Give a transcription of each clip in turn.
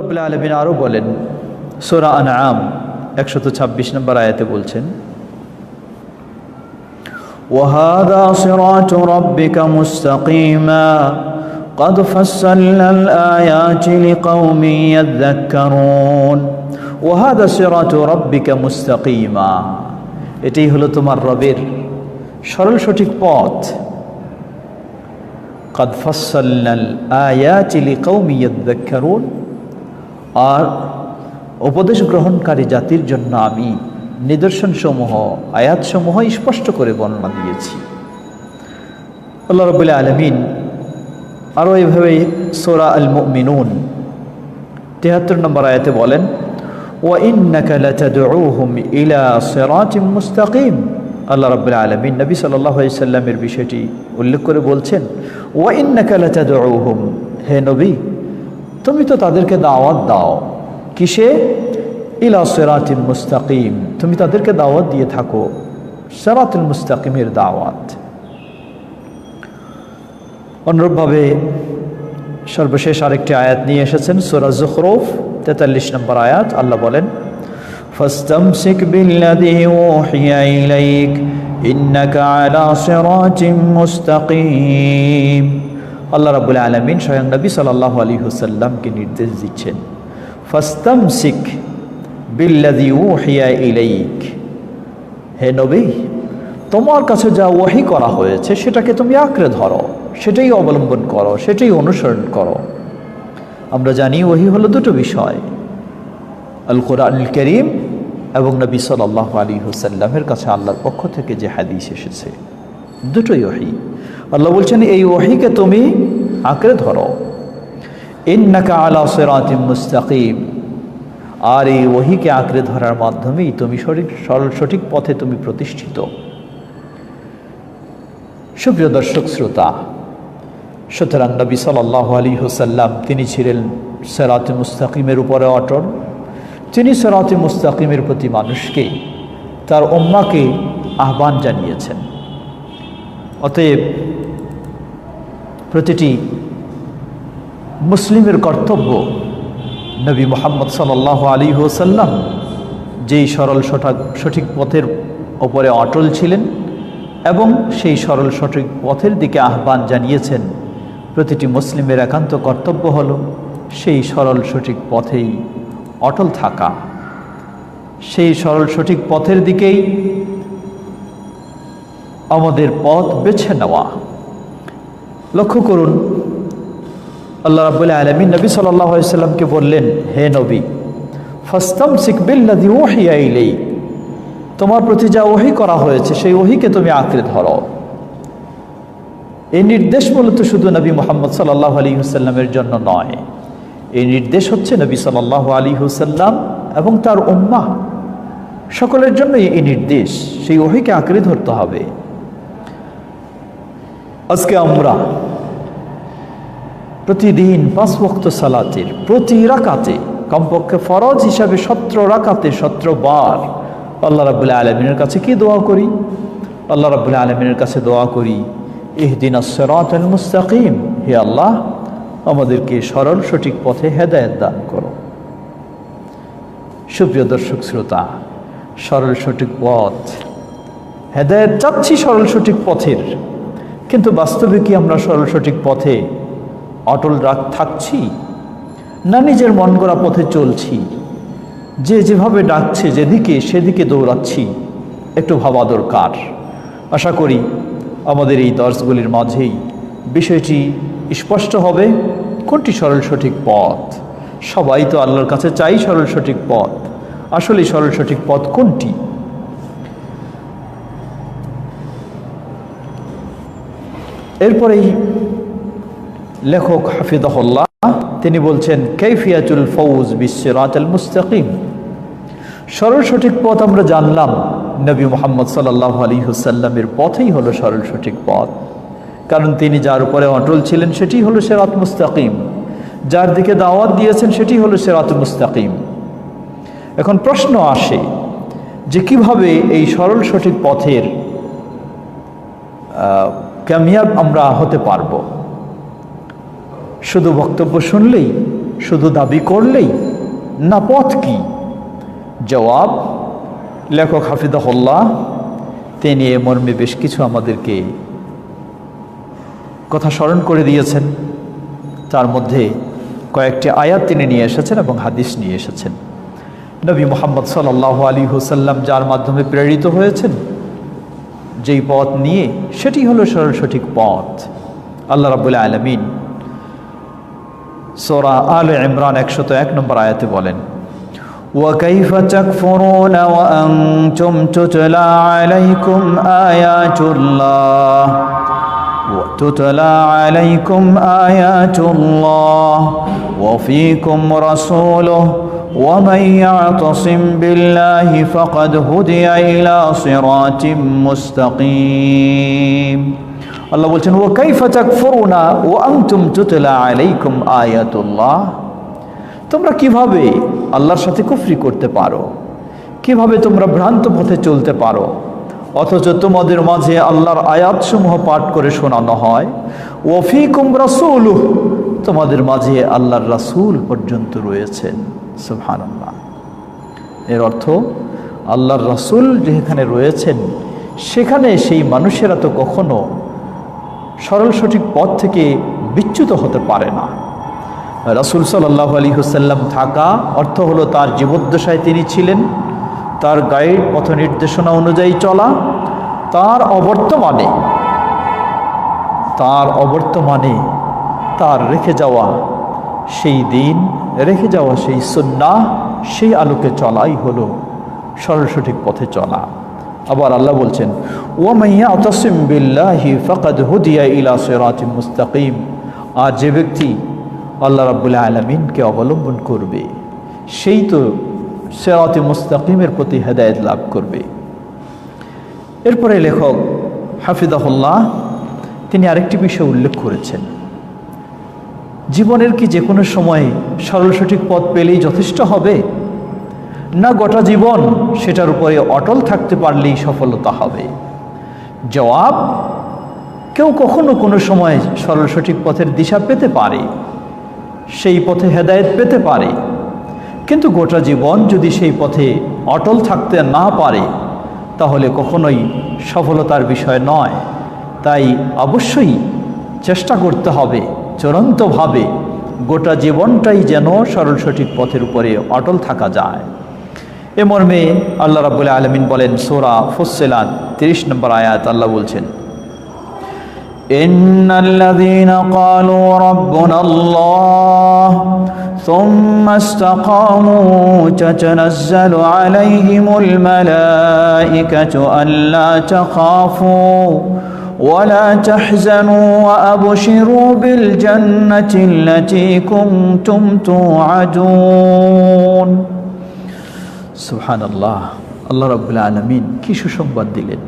রাব্বুল আলামিন আরও বলেন, সূরা আনআম 126 নম্বর আয়াতে বলছেন, وَهَذَا صِرَاطُ رَبِّكَ مُسْتَقِيمًا قَدْ فَصَّلْنَا الْآيَاتِ لِقَوْمٍ يَذَّكَّرُونَ وَهَذَا صِرَاطُ رَبِّكَ مُسْتَقِيمًا, এটাই হলো তোমার রবের সরল সঠিক পথ। قَدْ فَصَّلْنَا الْآيَاتِ لِقَوْمٍ يَذَّكَّرُونَ, আর উপদেশ গ্রহণকারী জাতির জন্য আমি নিদর্শনসমূহ আয়াতসমূহ স্পষ্ট করে বর্ণনা দিয়েছি। আল্লাহ রাব্বুল আলামিন আরও এইভাবে সূরা আল মুমিনুন 73 নম্বর আয়াতে বলেন, ওয়া ইন্নাকা লাতাদউহুম ইলা সিরাতিম মুস্তাকিম। আল্লাহ রাব্বুল আলামিন নবী সাল্লাল্লাহু আলাইহি সাল্লামের বিষয়টি উল্লেখ করে বলছেন, ওয়া ইন্নাকা লাতাদউহুম, হে নবী তুমি তো তাদেরকে দাওয়াত দাও, কিসে? ইলা সিরাতিম মুস্তাকিম, তুমি তাদেরকে দাওয়াত দিয়ে থাকো সিরাতুল মুস্তাকিমের দাওয়াত। অনুরূপভাবে সর্বশেষ আরেকটি আয়াত নিয়ে এসেছেন সূরা যুখরুফ 43 নম্বর আয়াত। আল্লাহ বলেন, ফাস্তামসিক বিল্লাযী উহিয়া ইলাইক ইন্নাকা আলা সিরাতিম মুস্তাকিম। আল্লাহ রাব্বুল আলামিন স্বয়ং নবী সাল্লাল্লাহু আলাইহি ওয়াসাল্লামকে নির্দেশ দিচ্ছেন, ফাস্তামসিক বিল্লাযী উহিয়া ইলাইক, হে নবী তোমার কাছে যা ওহী করা হয়েছে সেটাকে তুমি আঁকড়ে ধরো, সেটাই অবলম্বন করো, সেটাই অনুসরণ করো। আমরা জানি ওহী হলো দুটো বিষয়, আল কোরআনুল কারীম এবং নবী সাল্লাল্লাহু আলাইহি ওয়াসাল্লামের কাছে আল্লাহর পক্ষ থেকে যে হাদিস এসেছে, দুটোই ওহী। আল্লাহ বলছেন এই ওহীকে তুমি আঁকড়ে ধরো, ইন্নাকা আলা সিরাতিম মুস্তাকিম, আর এই ওহীকে আঁকড়ে ধরার মাধ্যমেই তুমি সঠিক পথে তুমি প্রতিষ্ঠিত। সুপ্রিয় দর্শক শ্রোতা, সুতরাং নবী সাল্লাল্লাহু আলাইহি ওয়াসাল্লাম তিনি ছিলেন সিরাতে মুস্তাকিমের উপরে অটল। তিনি সিরাতে মুস্তাকিমের প্রতি মানুষকে, তার উম্মাহকে আহ্বান জানিয়েছেন। অতএব প্রতিটি মুসলিমের কর্তব্য নবী মুহাম্মদ সাল্লাল্লাহু আলাইহি ওয়াসাল্লাম যেই সরল সঠিক পথের ওপরে অটল ছিলেন এবং সেই সরল সঠিক পথের দিকে আহ্বান জানিয়েছেন, প্রতিটি মুসলিমের একান্ত কর্তব্য হলো সেই সরল সঠিক পথেই অটল থাকা, সেই সরল সঠিক পথের দিকেই আমাদের পথ বেছে নেওয়া। লক্ষ্য করুন, আল্লাহ রাব্বুল আলামিন নবী সাল্লাল্লাহু আলাইহি ওয়াসাল্লামকে বললেন, হে নবী ফাস্তামসিক বিল্লাযী উহিয়া ইলাইক, তোমার প্রতি যা ওহী করা হয়েছে সেই ওহীকে তুমি আঁকড়ে ধরো। এই নির্দেশ মূলত শুধু নবী মুহাম্মদ সাল্লাল্লাহু আলাইহি ওয়াসাল্লামের জন্য নয়, এই নির্দেশ হচ্ছে নবী সাল্লাল্লাহু আলাইহি ওয়াসাল্লাম এবং তার উম্মাহ সকলের জন্য এই নির্দেশ, সেই ওহীকে আঁকড়ে ধরতে হবে। আজকে আমরা প্রতিদিন 5 ওয়াক্ত সালাতের প্রতি রাকাতে কমপক্ষে ফরজ হিসাবে 17 রাকাতে 17 বার আল্লাহ রাব্বুল আলামিনের কাছে কি দোয়া করি? আল্লাহ রাব্বুল আলামিনের কাছে দোয়া করি, ইহদিনাস সিরাতাল মুস্তাকিম, হে আল্লাহ আমাদেরকে সরল সঠিক পথে হেদায়েত দান করো। সুপ্রিয় দর্শক শ্রোতা, সরল সঠিক পথ, হেদায়েত চাচ্ছি সরল সঠিক পথের, কিন্তু বাস্তবে কি আমরা সরল সঠিক পথে অটল থাকছি, না নিজের মন গড়া পথে চলছি? যে যেভাবে ডাকছে যেদিকে সেদিকে দৌড়াচ্ছি, একটু ভাবা দরকার। আশা করি আমাদের এই দর্শগুলির মাঝেই বিষয়টি স্পষ্ট হবে, কোনটি সরল সঠিক পথ। সবাই তো আল্লাহর কাছে চাই সরল সঠিক পথ, আসলে সরল সঠিক পথ কোনটি? এরপরেই লেখক হাফিজাহুল্লাহ তিনি বলছেন, কাইফিয়াতুল ফাউজ বিসসিরাতিল মুস্তাকিম, সরল সঠিক পথ আমরা জানলাম নবী মুহাম্মদ সাল্লাল্লাহু আলাইহি ওয়াসাল্লামের পথেই হলো সরল সঠিক পথ, কারণ তিনি যার উপরে অটল ছিলেন সেটি হলো সিরাত মুস্তাকিম, যার দিকে দাওয়াত দিয়েছেন সেটি হলো সিরাত মুস্তাকিম। এখন প্রশ্ন আসে যে কিভাবে এই সরল সঠিক পথের কামিয়াব আমরা হতে পারবো? শুধু বক্তব্য শুনলেই শুধু দাবি করলেই, না পথ কি? জবাব, লেখক হাফিজাহুল্লাহ তিনি এ মর্মে বেশ কিছু আমাদেরকে কথা স্মরণ করে দিয়েছেন। তার মধ্যে কয়েকটি আয়াত তিনি নিয়ে এসেছেন এবং হাদিস নিয়ে এসেছেন। নবী মুহাম্মদ সাল্লাল্লাহু আলাইহি ওয়াসাল্লাম যার মাধ্যমে প্রেরিত হয়েছেন, যেই পথ নিয়ে, সেটি হলো সরল সঠিক পথ। আল্লাহ রাব্বুল আলামিন সূরা আলে ইমরান 101 নম্বর আয়াতে বলেন, وَكَيْفَ تَكْفُرُونَ وَأَنْتُمْ تُتْلَى عَلَيْكُمْ آيَاتُ اللَّهِ وَفِيكُمْ رَسُولُهُ وَمَنْ يَعْتَصِمْ بِاللَّهِ فَقَدْ هُدِيَ إِلَى صِرَاطٍ مُسْتَقِيمٍ। আল্লাহ বলছেন, وَكَيْفَ تَكْفُرُونَ وَأَنْتُمْ تُتْلَى عَلَيْكُمْ آيَاتُ اللَّهِ, তোমরা কিভাবে আল্লাহর সাথে কুফরি করতে পারো, কিভাবে তোমরা ভ্রান্ত পথে চলতে পারো, অথচ তোমাদের মাঝে আল্লাহর আয়াতসমূহ পাঠ করে শোনানো হয়। ওয়াফিকুম রাসূলুহু, তোমাদের মাঝে আল্লাহর রাসূল পর্যন্ত রয়েছেন। সুবহানাল্লাহ। এর অর্থ, আল্লাহর রাসূল যেখানে রয়েছেন সেখানে সেই মানুষেরা তো কখনো সরল সঠিক পথ থেকে বিচ্যুত হতে পারে না। রাসূল সাল্লাল্লাহু আলাইহি ওয়াসাল্লাম থাকা অর্থ হলো তার জীবদ্দশায় তিনি ছিলেন, তার গাইড পথ নির্দেশনা অনুযায়ী চলা, তার অবর্তমানে তার রেখে যাওয়া সেই দিন, রেখে যাওয়া সেই সুন্নাহ, সেই আলোকে চলাই হলো সরল সঠিক পথে চলা। আবার আল্লাহ বলছেন, ওয়ামান ইয়াতাসিম বিল্লাহি ফাকাদ হুদিয়া ইলা সিরাতিম মুস্তাকিম, আর যে ব্যক্তি আল্লাহ রাব্বুল আলামিনকে অবলম্বন করবে সেই তো সিরাতে মুস্তাকিমের প্রতি হেদায়েত লাভ করবে। এরপরে লেখক হাফিজাহুল্লাহ তিনি আরেকটি বিষয় উল্লেখ করেছেন, জীবনের কি যে কোনো সময় সরল সঠিক পথ পেলেই যথেষ্ট হবে, না গোটা জীবন সেটার উপরে অটল থাকতে পারলেই সফলতা হবে? জবাব, কেউ কখনো কোনো সময় সরল সঠিক পথের দিশা পেতে পারে, সেই পথে হেদায়েত পেতে পারে, কিন্তু গোটা জীবন যদি সেই পথে অটল থাকতে না পারে তাহলে কখনোই সফলতার বিষয় নয়। তাই অবশ্যই চেষ্টা করতে হবে চূড়ান্তভাবে গোটা জীবনটাই যেন সরল সঠিক পথের উপরে অটল থাকা যায়। এ মর্মে আল্লাহ রাব্বুল আলামিন বলেন, সূরা ফুসসিলাত 30 নম্বর আয়াত, আল্লাহ বলছেন, ইন্নাল্লাযীনা ক্বালু রাব্বুনাল্লাহ সুম্মা ইসতাকামু তাতানাজ্জালু আলাইহিমুল মালাঈকাতু আল্লা তাখাফু ওয়া লা তাহজানু ওয়া আবশিরু বিল জান্নাতিল্লাতী কুনতুম তুআদুন। সুবহানাল্লাহ। আল্লাহ রাব্বুল আলামিন কি সুসংবাদ দিলেন।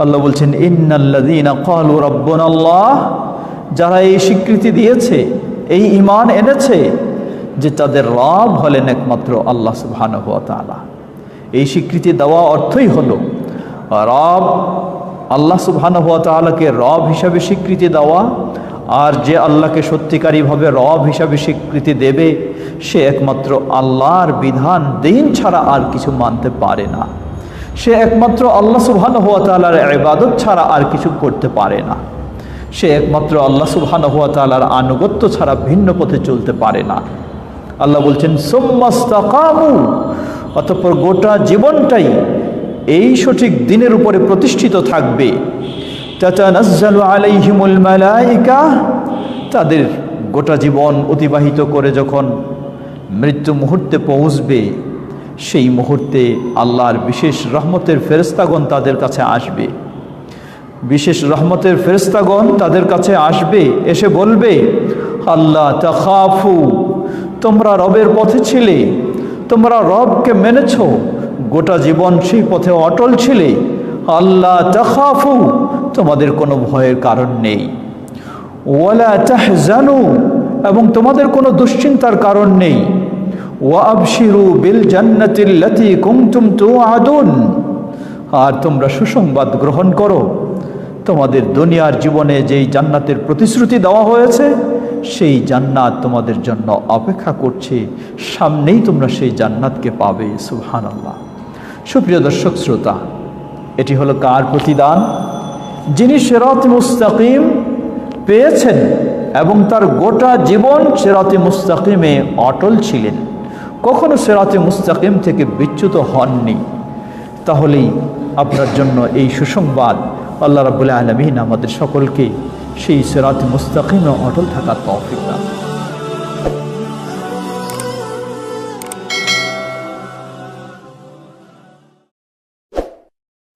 আল্লাহ বলছেন, ইন্নাল্লাযীনা ক্বালু রাব্বুনাল্লাহ, যারা এই স্বীকৃতি দিয়েছে, এই ঈমান এনেছে যে তাদের রব হলেন একমাত্র আল্লাহ সুবহানাহু ওয়া তাআলা। এই স্বীকৃতি দেওয়া অর্থই হলো রব আল্লাহ সুবহানাহু ওয়া তাআলাকে রব হিসাবে স্বীকৃতি দেওয়া, আর যে আল্লাহকে সত্যিকারীভাবে রব হিসাবে স্বীকৃতি দেবে সে একমাত্র আল্লাহর বিধান দিন ছাড়া আর কিছু মানতে পারে না, সে একমাত্র আল্লাহ সুবহানাহু ওয়া তাআলার ইবাদত ছাড়া আর কিছু করতে পারে না, সে একমাত্র আল্লাহ সুবহানাহু ওয়া তাআলার আনুগত্য ছাড়া ভিন্ন পথে চলতে পারে না। আল্লাহ বলছেন, সুম্মা ইসতাকামু, অতঃপর গোটা জীবনটাই এই সঠিক দিনের উপরে প্রতিষ্ঠিত থাকবে। তাতানাজ্জালু আলাইহিমুল মালাঈকা, তাদের গোটা জীবন অতিবাহিত করে যখন মৃত্যু মুহূর্তে পৌঁছবে সেই মুহূর্তে আল্লাহর বিশেষ রহমতের ফেরেশতাগণ তাদের কাছে আসবে, বিশেষ রহমতের ফেরেশতাগণ তাদের কাছে আসবে, এসে বলবে, আল্লাহ তাখাফু, তোমরা রবের পথে ছিলে, তোমরা রবকে মেনেছ, গোটা জীবন সেই পথে অটল ছিলে, আল্লাহ তাখাফু, তোমাদের কোনো ভয়ের কারণ নেই, ওয়ালা তাহজানু, এবং তোমাদের কোনো দুশ্চিন্তার কারণ নেই, ওয়া আবশিরু বিল জান্নাতিল্লাতী কুনতুম তুআদুন, আর তোমরা সুসংবাদ গ্রহণ করো, তোমাদের দুনিয়ার জীবনে যেই জান্নাতের প্রতিশ্রুতি দেওয়া হয়েছে সেই জান্নাত তোমাদের জন্য অপেক্ষা করছে, সামনেই তোমরা সেই জান্নাতকে পাবে। সুবহানাল্লাহ। সুপ্রিয় দর্শক শ্রোতা, এটি হলো কার প্রতিদান? যিনি সিরাত মুস্তাকিম পেয়েছেন এবং তার গোটা জীবন সিরাতে মুস্তাকিমে অটল ছিলেন, কখনো সিরাতে মুস্তাকিম থেকে বিচ্যুত হননি, তাহলেই আপনার জন্য এই সুসংবাদ। আল্লাহ রাব্বুল আলামিন আমাদের সকলকে সেই সিরাতে মুস্তাকিমে অটল থাকার তৌফিক দান।